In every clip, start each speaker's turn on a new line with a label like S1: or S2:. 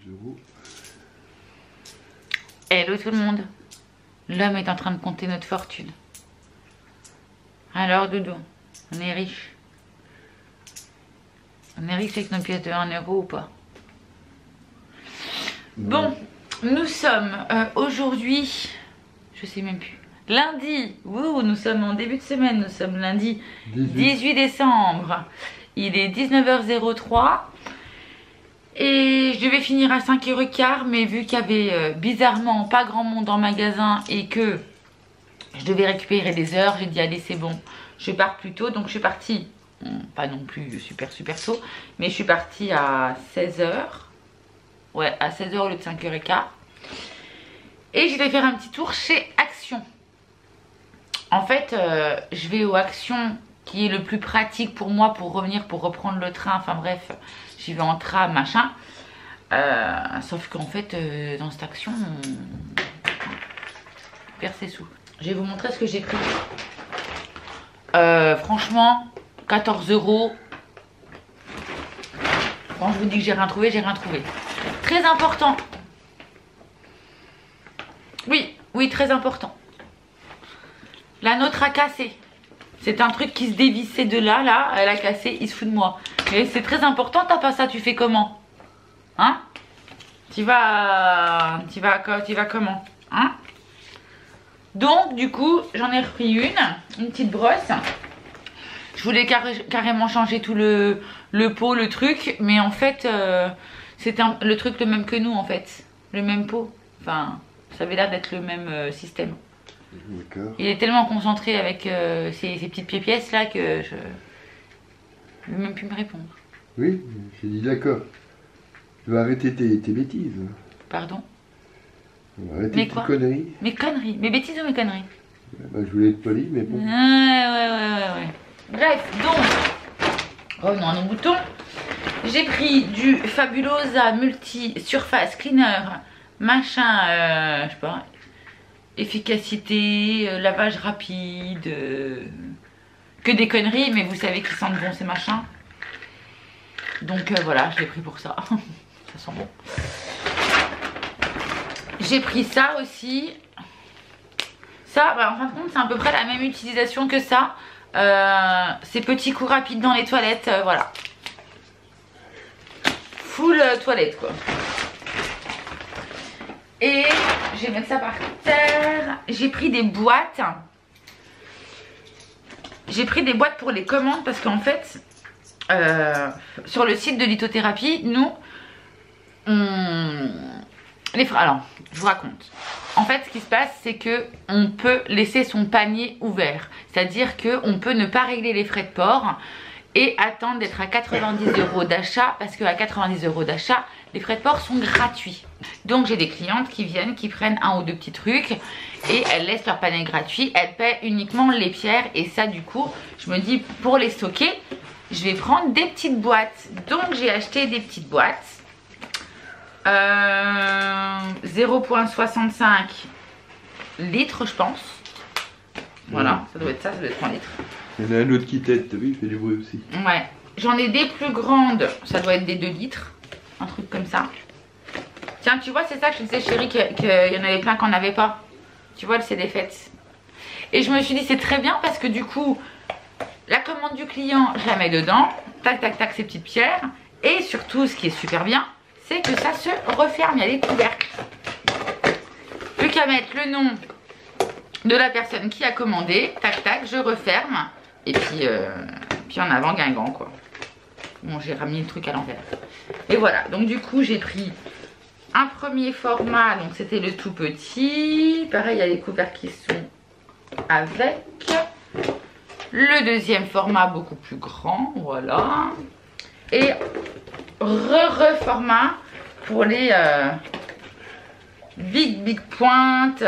S1: euros.
S2: Hello tout le monde. L'homme est en train de compter notre fortune. Alors Doudou, on est riche. On est riche avec nos pièces de 1 euro ou pas? Bon, nous sommes aujourd'hui, je sais même plus, lundi. Wouh, nous sommes en début de semaine, nous sommes lundi 18 décembre. Il est 19h03. Et je devais finir à 5h15, mais vu qu'il y avait bizarrement pas grand monde en magasin et que je devais récupérer des heures, j'ai dit allez c'est bon, je pars plus tôt. Donc je suis partie, pas non plus super tôt, mais je suis partie à 16h. Ouais, à 16h au lieu de 5h15. Et j'étais faire un petit tour chez Action. En fait, je vais au Action qui est le plus pratique pour moi pour revenir, pour reprendre le train, enfin bref. J'y vais en tram, machin. Sauf qu'en fait, dans cette Action, on perd ses sous. Je vais vous montrer ce que j'ai pris. Franchement, 14 euros. Quand je vous dis que j'ai rien trouvé, j'ai rien trouvé. Très important. Oui, très important. La nôtre a cassé. C'est un truc qui se dévissait de là, elle a cassé, il se fout de moi. Mais c'est très important, t'as pas ça, tu fais comment? Hein? Tu vas comment? Hein? Donc, du coup, j'en ai repris une petite brosse. Je voulais carrément changer tout le pot, le truc. Mais en fait, c'était le truc le même que nous, en fait. Le même pot. Enfin, ça avait l'air d'être le même système. Il est tellement concentré avec ces petites pièces là que je ne vais même plus me répondre.
S1: Oui, j'ai dit d'accord. Tu vas arrêter tes bêtises.
S2: Pardon?
S1: Tu vas arrêter tes conneries.
S2: Mes conneries? Mes bêtises ou mes conneries?
S1: Bah, je voulais être poli, mais bon.
S2: Ouais. Bref, donc, revenons à nos boutons. J'ai pris du Fabulosa Multi Surface Cleaner, machin, je sais pas. Efficacité, lavage rapide, que des conneries, mais vous savez qu'ils sentent bon ces machins. Donc voilà, je l'ai pris pour ça. Ça sent bon. J'ai pris ça aussi. Ça, bah, en fin de compte, c'est à peu près la même utilisation que ça. Ces petits coups rapides dans les toilettes, voilà. Full toilette quoi. Et je vais mettre ça par terre. J'ai pris des boîtes. J'ai pris des boîtes pour les commandes parce qu'en fait, sur le site de lithothérapie, nous, alors, je vous raconte. En fait, ce qui se passe, c'est que on peut laisser son panier ouvert. C'est-à-dire qu'on peut ne pas régler les frais de port et attendre d'être à 90 € d'achat parce qu'à 90 € d'achat, les frais de port sont gratuits. Donc j'ai des clientes qui viennent, qui prennent 1 ou 2 petits trucs et elles laissent leur panier gratuit. Elles paient uniquement les pierres et ça du coup, je me dis pour les stocker, je vais prendre des petites boîtes. Donc j'ai acheté des petites boîtes. 0,65 litres je pense. Voilà, ça doit être ça, ça doit être 3 litres.
S1: Il y en a un autre qui t'aide, t'as vu, il fait du bruit aussi.
S2: Ouais, j'en ai des plus grandes, ça doit être des 2 litres. Un truc comme ça. Tiens, tu vois, c'est ça que je disais chérie, qu'il y en avait plein qu'on n'avait pas. Tu vois, c'est des fêtes. Et je me suis dit, c'est très bien parce que du coup, la commande du client, je la mets dedans. Tac, tac, tac, ces petites pierres. Et surtout, ce qui est super bien, c'est que ça se referme. Il y a des couvercles. Plus qu'à mettre le nom de la personne qui a commandé. Tac, tac, je referme. Et puis en avant, Guingamp, quoi. Bon, j'ai ramené le truc à l'envers. Et voilà, donc du coup, j'ai pris un premier format. Donc, c'était le tout petit. Pareil, il y a les couvercles qui sont avec. Le deuxième format, beaucoup plus grand. Voilà. Et format pour les big pointes,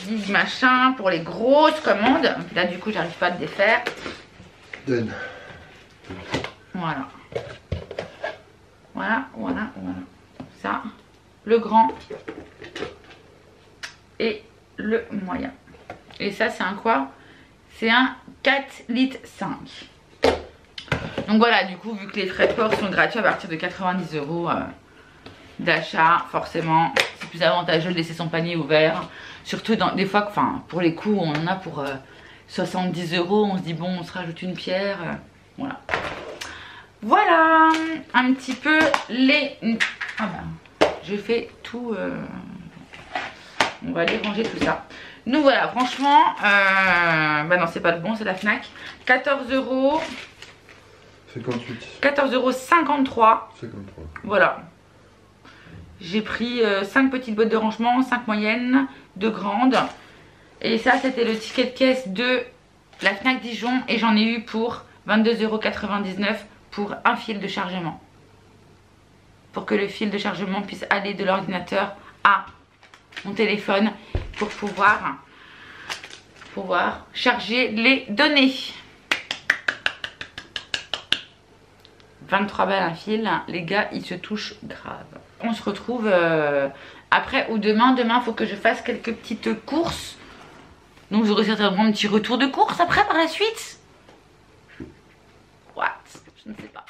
S2: big machin, pour les grosses commandes. Là, du coup, j'arrive pas à le défaire.
S1: Donne.
S2: Voilà. Ça, le grand et le moyen. Et ça, c'est un quoi? C'est un 4,5 litres. Donc voilà, du coup, vu que les frais de port sont gratuits à partir de 90 €, d'achat, forcément. C'est plus avantageux de laisser son panier ouvert. Surtout dans des fois, enfin, pour les coups, on en a pour 70 €. On se dit, bon, on se rajoute une pierre. Voilà. Voilà, un petit peu les... Ah ben, je fais tout... On va aller ranger tout ça. Donc voilà, franchement, bah non, c'est pas le bon, c'est la Fnac. 14 €.
S1: 58.
S2: 14,53 €.
S1: 53.
S2: Voilà. J'ai pris 5 petites boîtes de rangement, 5 moyennes, 2 grandes. Et ça, c'était le ticket de caisse de la Fnac Dijon. Et j'en ai eu pour 22,99 € pour un fil de chargement. Pour que le fil de chargement puisse aller de l'ordinateur à mon téléphone pour pouvoir charger les données. 23 balles un fil, les gars, ils se touchent grave. On se retrouve après ou demain. Demain, il faut que je fasse quelques petites courses. Donc, j'aurai certainement un petit retour de course après par la suite. What? Je ne sais pas.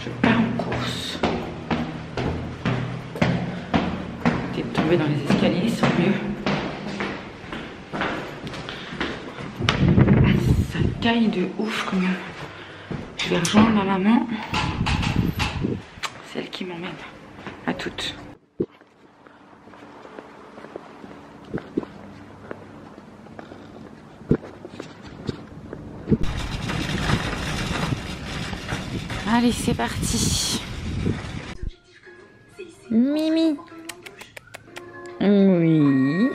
S2: Je pars en course. T'es tombé dans les escaliers, c'est mieux. Ça caille de ouf quand même. Je vais rejoindre ma maman. Celle qui m'emmène. À toutes. Allez, c'est parti. Mimi. Oui.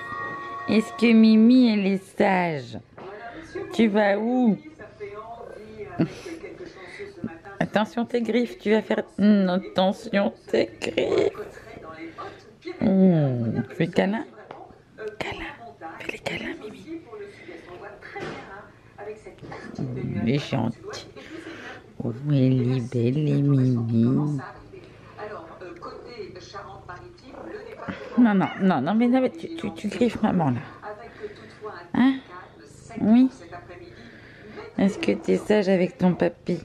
S2: Est-ce que Mimi, elle est sage? Tu vas où? Attention tes griffes, tu vas faire... Attention tes griffes. Fais câlin. Câlin. Fais les câlins, Mimi. Elle est gentille. Oh, elle est belle, les Mimi. Non, non, non, non, mais tu griffes maman là. Hein? Oui? Est-ce que tu es sage avec ton papy?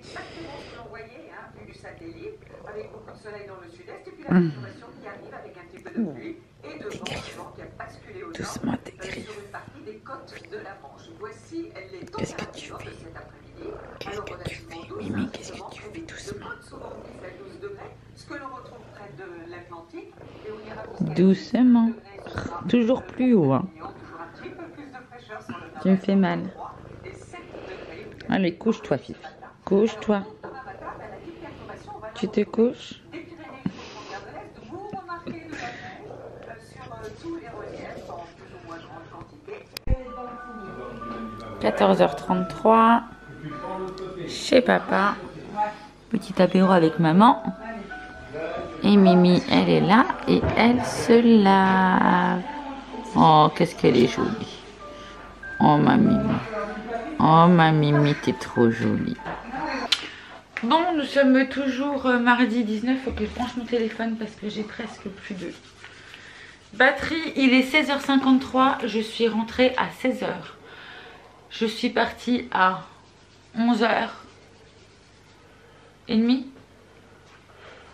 S2: Tes griffes. Doucement, tes griffes. Qu'est-ce que tu fais? Qu'est-ce que tu fais, Mimi? Qu'est-ce que tu fais doucement? Doucement. Toujours plus haut. Hein. Tu me fais mal. Allez, couche-toi, Fifi. Couche-toi. Tu te couches? 14h33. Chez papa. Petit apéro avec maman. Et Mimi, elle est là et elle se lave. Oh, qu'est-ce qu'elle est jolie. Oh, ma Mimi. Oh, ma Mimi, t'es trop jolie. Bon, nous sommes toujours mardi 19. Faut que je branche mon téléphone parce que j'ai presque plus de batterie. Il est 16h53. Je suis rentrée à 16h. Je suis partie à 11h30.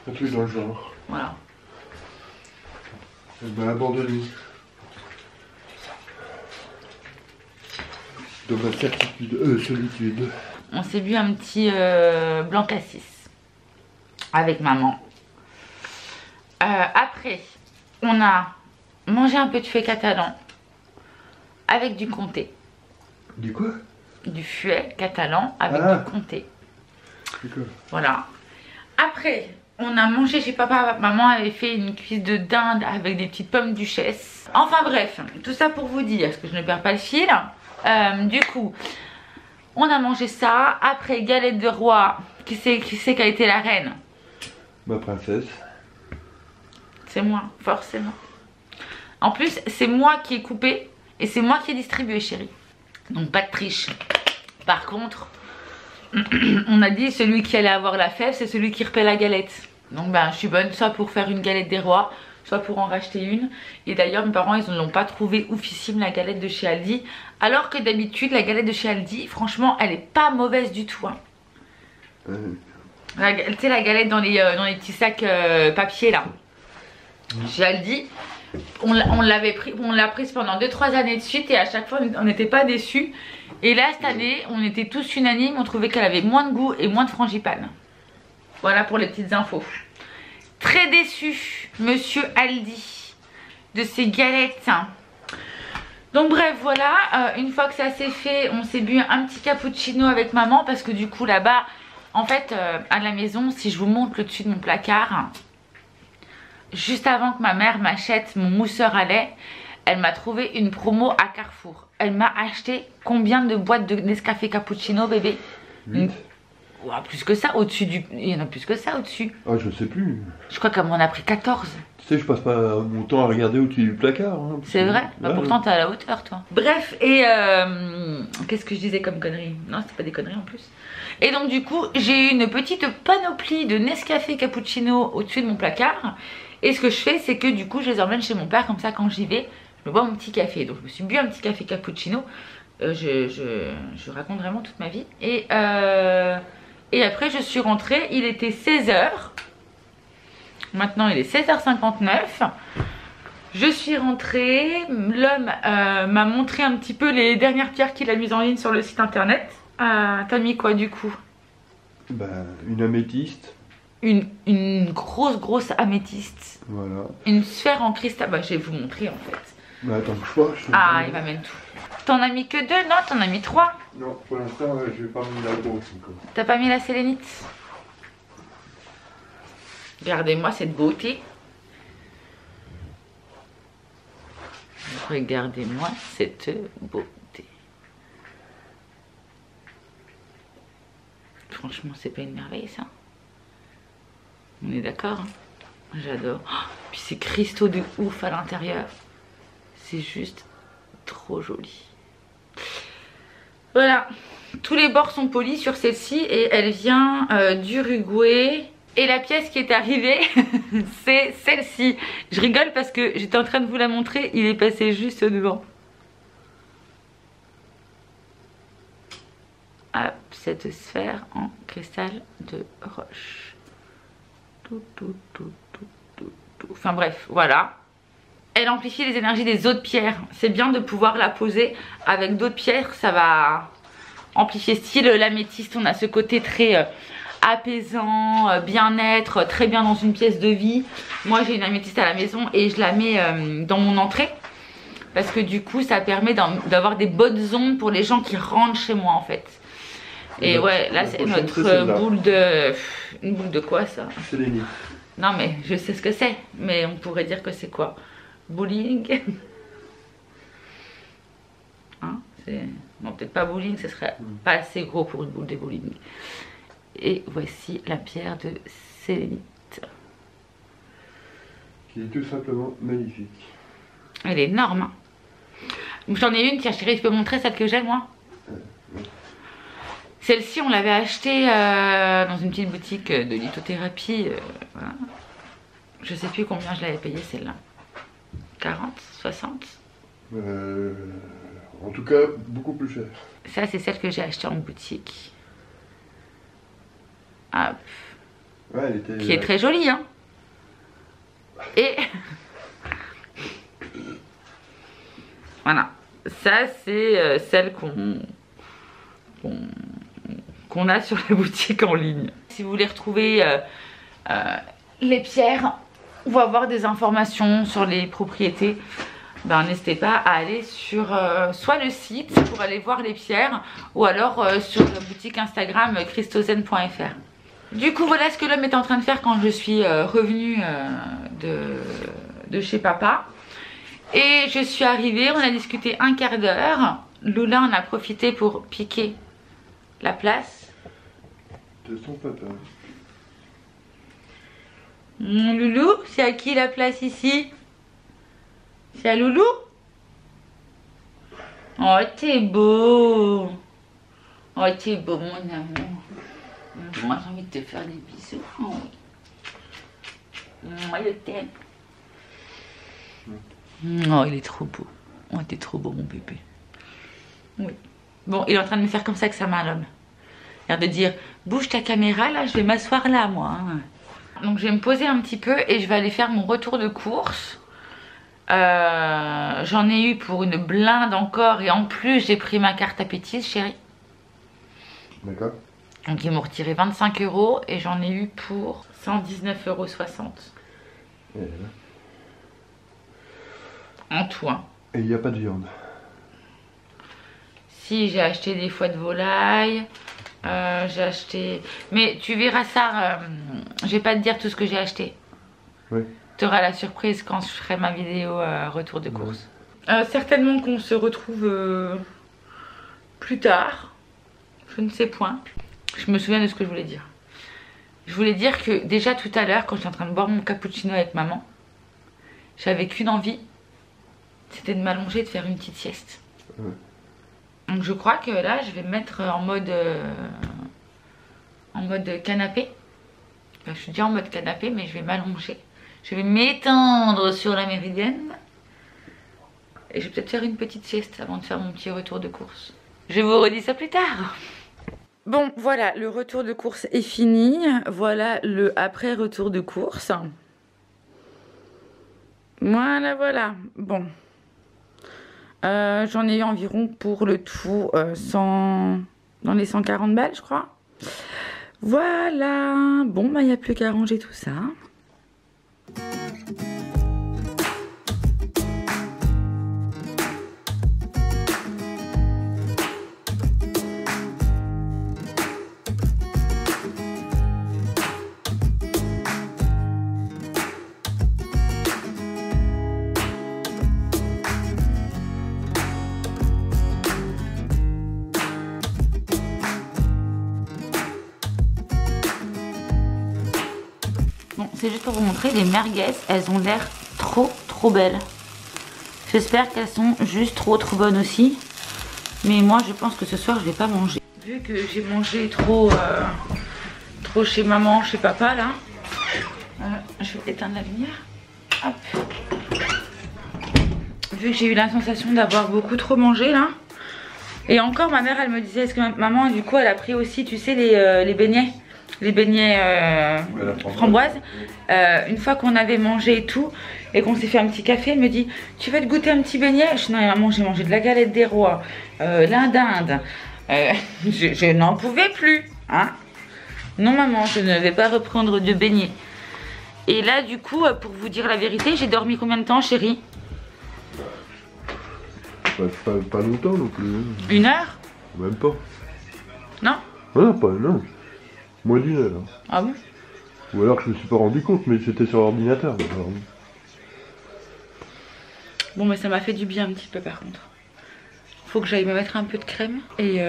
S1: Un truc dans le genre.
S2: Voilà.
S1: Elle m'a abandonné. Dans ma certitude, solitude.
S2: On s'est bu un petit blanc cassis avec maman. Après Après, on a mangé un peu de fouet catalan avec du comté.
S1: Du quoi?
S2: Du fouet catalan avec du comté.
S1: D'accord.
S2: Voilà. Après, on a mangé chez papa. Maman avait fait une cuisse de dinde avec des petites pommes duchesse. Enfin bref, tout ça pour vous dire, parce que je ne perds pas le fil. Du coup, on a mangé ça. Après, galette de roi. Qui c'est qui a été la reine?
S1: Ma princesse.
S2: C'est moi, forcément. En plus, c'est moi qui ai coupé et c'est moi qui ai distribué, chérie. Donc pas de triche. Par contre, on a dit celui qui allait avoir la fève, c'est celui qui repait la galette. Donc ben, je suis bonne soit pour faire une galette des rois, soit pour en racheter une. Et d'ailleurs, mes parents, ils ne l'ont pas trouvé oufissime, la galette de chez Aldi. Alors que d'habitude, la galette de chez Aldi, franchement, elle est pas mauvaise du tout. Hein. Tu sais, la galette dans les petits sacs papier là. Chez Aldi, on l'a prise pendant 2-3 années de suite et à chaque fois on n'était pas déçus. Et là cette année on était tous unanimes, on trouvait qu'elle avait moins de goût et moins de frangipane. Voilà pour les petites infos. Très déçu monsieur Aldi de ces galettes. Donc bref voilà, une fois que ça s'est fait, on s'est bu un petit cappuccino avec maman parce que du coup là-bas, en fait à la maison, si je vous montre le dessus de mon placard, juste avant que ma mère m'achète mon mousseur à lait, elle m'a trouvé une promo à Carrefour. Elle m'a acheté combien de boîtes de Nescafé cappuccino, bébé?
S1: 8.
S2: Ouais, plus que ça au-dessus du... Il y en a plus que ça au-dessus.
S1: Ah, je sais plus.
S2: Je crois qu'elle m'en a pris 14.
S1: Tu sais, je passe pas mon temps à regarder au-dessus du placard. Hein,
S2: c'est vrai? Bah, pourtant, t'es à la hauteur, toi. Bref, et... qu'est-ce que je disais comme connerie? Non, c'était pas des conneries en plus. Et donc, du coup, j'ai eu une petite panoplie de Nescafé cappuccino au-dessus de mon placard. Et ce que je fais, c'est que du coup, je les emmène chez mon père. Comme ça, quand j'y vais, je me bois mon petit café. Donc, je me suis bu un petit café cappuccino. Je raconte vraiment toute ma vie. Et après, je suis rentrée. Il était 16h. Maintenant, il est 16h59. Je suis rentrée. L'homme m'a montré un petit peu les dernières pierres qu'il a mises en ligne sur le site internet. T'as mis quoi du coup?
S1: Bah, une améthyste.
S2: Une grosse améthyste.
S1: Voilà.
S2: Une sphère en cristal. Bah, je vais vous montrer en fait.
S1: Bah, attends, bouge pas.
S2: Ah, il m'amène tout. T'en as mis que 2? Non, t'en as mis 3.
S1: Non, pour l'instant, je vais pas mis la grosse encore.
S2: T'as pas mis la sélénite? Regardez-moi cette beauté. Regardez-moi cette beauté. Franchement, c'est pas une merveille ça? On est d'accord, hein? J'adore. Oh, puis ces cristaux de ouf à l'intérieur. C'est juste trop joli. Voilà. Tous les bords sont polis sur celle-ci et elle vient d'Uruguay. Et la pièce qui est arrivée, c'est celle-ci. Je rigole parce que j'étais en train de vous la montrer. Il est passé juste devant. Hop, cette sphère en cristal de roche. Enfin bref, voilà. Elle amplifie les énergies des autres pierres. C'est bien de pouvoir la poser avec d'autres pierres. Ça va amplifier. Style l'améthyste, on a ce côté très apaisant, bien-être, très bien dans une pièce de vie. Moi j'ai une améthyste à la maison et je la mets dans mon entrée. Parce que du coup ça permet d'avoir des bonnes ondes pour les gens qui rentrent chez moi en fait. Et ouais, là c'est notre boule de... Une boule de quoi ça?
S1: Sélénite.
S2: Non mais je sais ce que c'est. Mais on pourrait dire que c'est quoi? Bowling. Hein, non, peut-être pas bowling, ce serait pas assez gros pour une boule de bowling. Et voici la pierre de sélénite.
S1: Qui est tout simplement magnifique.
S2: Elle est énorme. Hein. J'en ai une, tiens chérie, je peux montrer celle que j'ai moi? Celle-ci, on l'avait achetée dans une petite boutique de lithothérapie. Voilà. Je sais plus combien je l'avais payée celle-là. 40, 60
S1: en tout cas, beaucoup plus cher.
S2: Ça, c'est celle que j'ai achetée en boutique. Hop.
S1: Ouais, elle était...
S2: Qui est très jolie, hein. Et... voilà. Ça, c'est celle qu'on a sur la boutique en ligne. Si vous voulez retrouver les pierres vous avoir des informations sur les propriétés, ben, n'hésitez pas à aller sur soit le site pour aller voir les pierres ou alors sur la boutique Instagram christozen.fr. Du coup voilà ce que l'homme est en train de faire quand je suis revenue de chez papa. Et je suis arrivée, on a discuté un quart d'heure. Loula en a profité pour piquer la place.
S1: De son papa.
S2: Mon loulou, c'est à qui la place ici? C'est à Loulou? Oh, t'es beau. Oh, t'es beau, mon amour. Moi, j'ai envie de te faire des bisous. Oh, oui. Moi, je t'aime. Oh, il est trop beau. Oh, t'es trop beau, mon bébé. Oui. Bon, il est en train de me faire comme ça avec sa main, l'homme. Il a l'air de dire, bouge ta caméra, là, je vais m'asseoir là, moi. Donc, je vais me poser un petit peu et je vais aller faire mon retour de course. J'en ai eu pour une blinde encore et en plus, j'ai pris ma carte appétit, chérie.
S1: D'accord.
S2: Donc, ils m'ont retiré 25 € et j'en ai eu pour 119,60 €. En tout, hein.
S1: Et il n'y a pas de viande.
S2: Si, j'ai acheté des foies de volaille. J'ai acheté... Mais tu verras ça, je vais pas te dire tout ce que j'ai acheté.
S1: Oui.
S2: Tu auras la surprise quand je ferai ma vidéo retour de course. Certainement qu'on se retrouve plus tard. Je ne sais point. Je me souviens de ce que je voulais dire. Je voulais dire que déjà tout à l'heure, quand j'étais en train de boire mon cappuccino avec maman, j'avais qu'une envie, c'était de m'allonger et de faire une petite sieste. Ouais. Donc je crois que là, je vais me mettre en mode canapé. Enfin, je suis déjà en mode canapé, mais je vais m'allonger. Je vais m'étendre sur la méridienne. Et je vais peut-être faire une petite sieste avant de faire mon petit retour de course. Je vous redis ça plus tard. Bon, voilà, le retour de course est fini. Voilà le après retour de course. Voilà, voilà. Bon. J'en ai eu environ pour le tout 100, dans les 140 balles, je crois. Voilà. Bon, bah, il n'y a plus qu'à ranger tout ça. Bon, c'est juste pour vous montrer, les merguez, elles ont l'air trop belles. J'espère qu'elles sont juste trop bonnes aussi. Mais moi, je pense que ce soir, je vais pas manger. Vu que j'ai mangé trop chez maman, chez papa, là. Je vais éteindre la lumière. Hop. Vu que j'ai eu la sensation d'avoir beaucoup trop mangé, là. Et encore, ma mère, elle me disait, est-ce que maman, du coup, elle a pris aussi, tu sais, les beignets. Les beignets framboises. Une fois qu'on avait mangé et tout, et qu'on s'est fait un petit café, elle me dit, tu veux te goûter un petit beignet? Je dis, non maman, j'ai mangé de la galette des rois, l'indinde. Je n'en pouvais plus. Hein. Non maman, je ne vais pas reprendre de beignets. Et là du coup, pour vous dire la vérité, j'ai dormi combien de temps, chérie?
S1: Pas longtemps non plus.
S2: 1 heure?
S1: Même pas.
S2: Non?
S1: Ah, pas, non. Moins d'1 heure.
S2: Ah bon?
S1: Ou alors je me suis pas rendu compte, mais c'était sur l'ordinateur.
S2: Bon, mais ça m'a fait du bien un petit peu par contre. Faut que j'aille me mettre un peu de crème. Et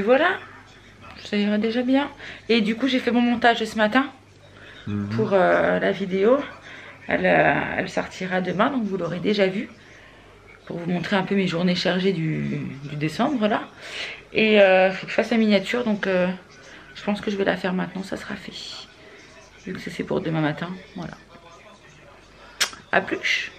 S2: voilà. Ça ira déjà bien. Et du coup, j'ai fait mon montage ce matin pour la vidéo. Elle sortira demain, donc vous l'aurez déjà vu. Pour vous montrer un peu mes journées chargées du décembre là. Et faut que je fasse la miniature, donc je pense que je vais la faire maintenant, ça sera fait. Vu que c'est pour demain matin, voilà. A plus.